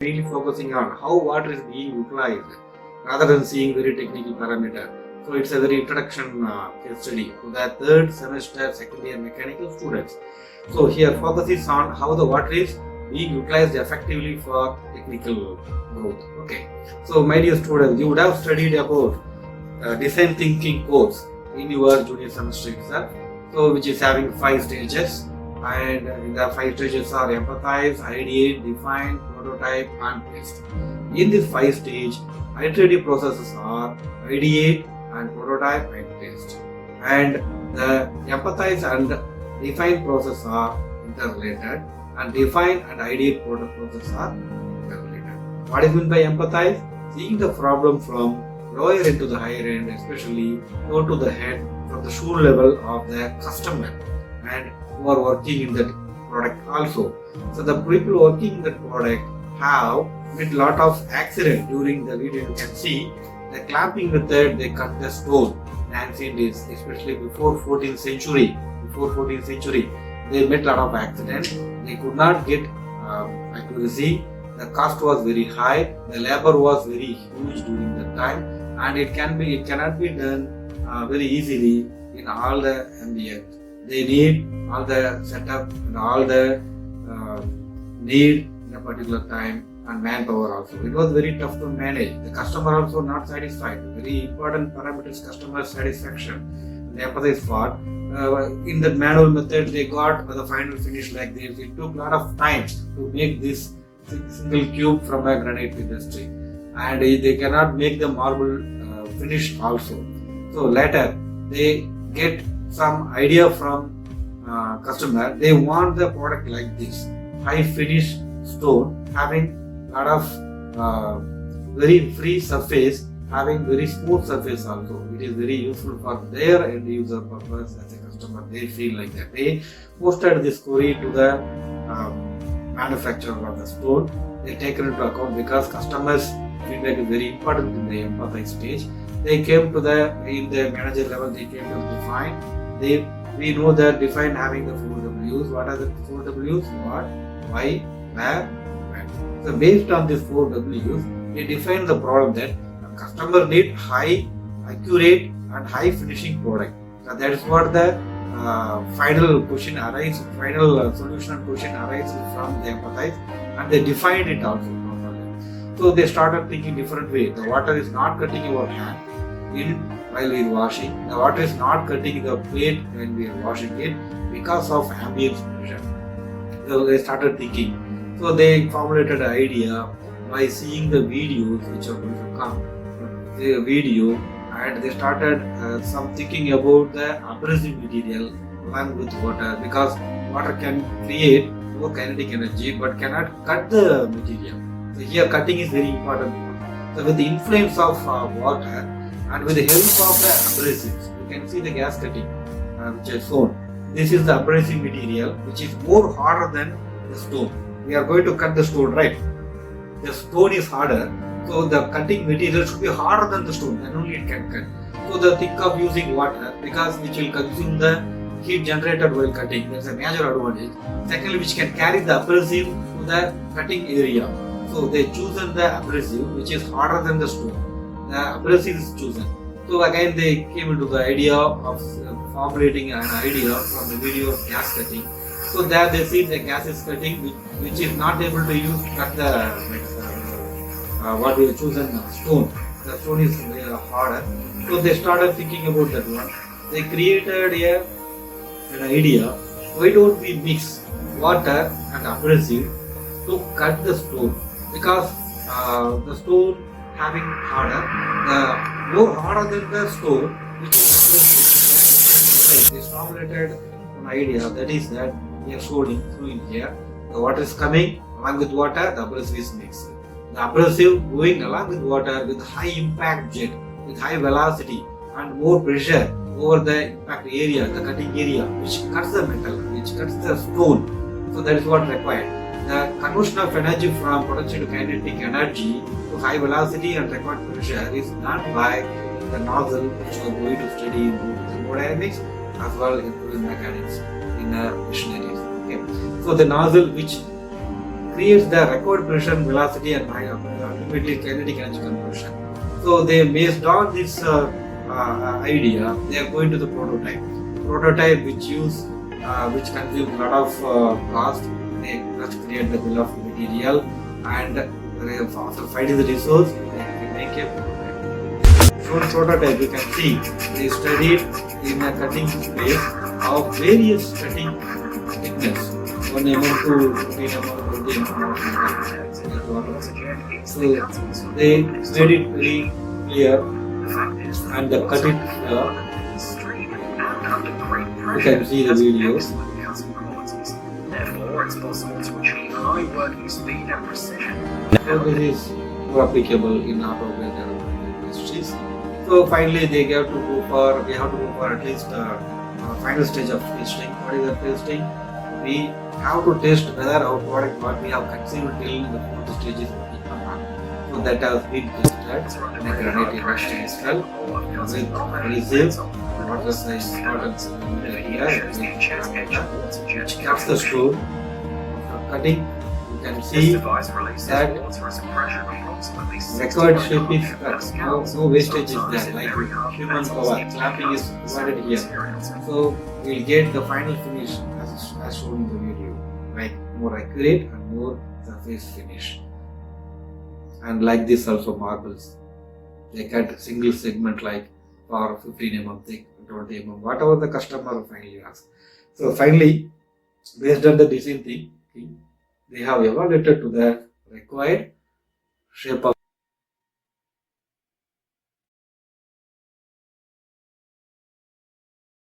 mainly focusing on how water is being utilized rather than seeing very technical parameter. So it's a very introduction case study to the third semester second year mechanical students. So here focus is on how the water is being utilized effectively for technical growth. Okay. So my dear students, you would have studied about design thinking course in your junior semester itself. So which is having 5 stages, and the 5 stages are empathize, ideate, define, prototype and test. In this 5 stage, iterative processes are ideate and prototype and test. And the empathize and define process are interrelated, and define and ideate process are interrelated. What is meant by empathize? Seeing the problem from lower end to the higher end, especially go to the head from the shoe level of the customer and who are working in that product also. So the people working in that product have met lot of accident during the video. You can see the clamping method, they cut the stone. Ancient days, especially before 14th century, they met lot of accident. They could not get accuracy. The cost was very high. The labor was very huge during that time, and it cannot be done very easily in all the ambient. They need all the setup and all the need in a particular time and manpower also. It was very tough to manage. The customer also not satisfied. Very important parameters, customer satisfaction. The empathize part. In the manual method, they got the final finish like this. It took a lot of time to make this single cube from a granite industry, and they cannot make the marble finish also. So later they get some idea from customer. They want the product like this, high finish stone having lot of very free surface, having very smooth surface also. It is very useful for their end user purpose as a customer. They feel like that. They posted this query to the manufacturer of the stone. They taken into account because customers feedback is very important in the empathize stage. They came to in the manager level, they came to define. We know that define having the 4 W's. What are the 4 W's? What, why, where, when. So based on these 4 W's, they define the problem that a customer need high, accurate and high finishing product. So that is what the final question arises, final solution question arises from the empathize, and they defined it also properly. So they started thinking different way. The water is not cutting your hand while we are washing. The water is not cutting the plate when we are washing it because of ambient pressure. So they started thinking. So they formulated an idea by seeing the videos which are going to come. The video, and they started some thinking about the abrasive material along with water, because water can create more kinetic energy but cannot cut the material. So here cutting is very important. So with the influence of water and with the help of the abrasives, you can see the gas cutting which is shown. This is the abrasive material which is more harder than the stone. We are going to cut the stone, right? The stone is harder, so the cutting material should be harder than the stone, then only it can cut. So they think of using water because which will consume the heat generated while cutting. That's a major advantage. Secondly, which can carry the abrasive to the cutting area. So they chosen the abrasive which is harder than the stone. The abrasive is chosen. So again they came into the idea of formulating an idea from the video of gas cutting. So there they see the gas is cutting which is not able to cut the what we have chosen stone. The stone is harder. So they started thinking about that one. They created an idea. Why don't we mix water and abrasive to cut the stone? Because the stone having harder, the more harder than the stone, which is abrasive. They formulated an idea, that is that we are showing through in here. The water is coming, along with water, the abrasive is mixed. The abrasive going along with water with high impact jet, with high velocity and more pressure over the impact area, the cutting area, which cuts the metal, which cuts the stone. So that is what required. The conversion of energy from potential to kinetic energy to high velocity and required pressure is done by the nozzle, which we are going to study in thermodynamics as well in fluid mechanics in machineries. Okay. So the nozzle which creates the required pressure, velocity, and ultimately kinetic energy conversion. So they based on this idea, they are going to the prototype. Prototype which consumes a lot of cost. They first create the bill of material, and after finding the resource, they make a prototype. Shown prototype, you can see they studied in a cutting space of various cutting thickness, 1 mm to 15 mm, 20 mm. So they made it very clear and cut it. You can see the videos. Therefore, it's possible to achieve high working speed and precision. So this is more applicable in automobile industries. So finally, they have to go for at least final stage of testing. What is the testing? We have to test whether our product what we have consumed till the fourth stage is working or not. So that has been tested in a granite industry as well. With results, what is the importance here? Which cuts the stone. After cutting, you can see that required shape is cut. No wastage is there, like human power. Clamping is provided here. So we will get the final finish as shown in the video, like more accurate and more surface finish. And like this also marbles, they cut single segment like for 15 mm thick, 20 mm, whatever the customer finally asks. So finally, based on the design thinking, they have evaluated to the required shape of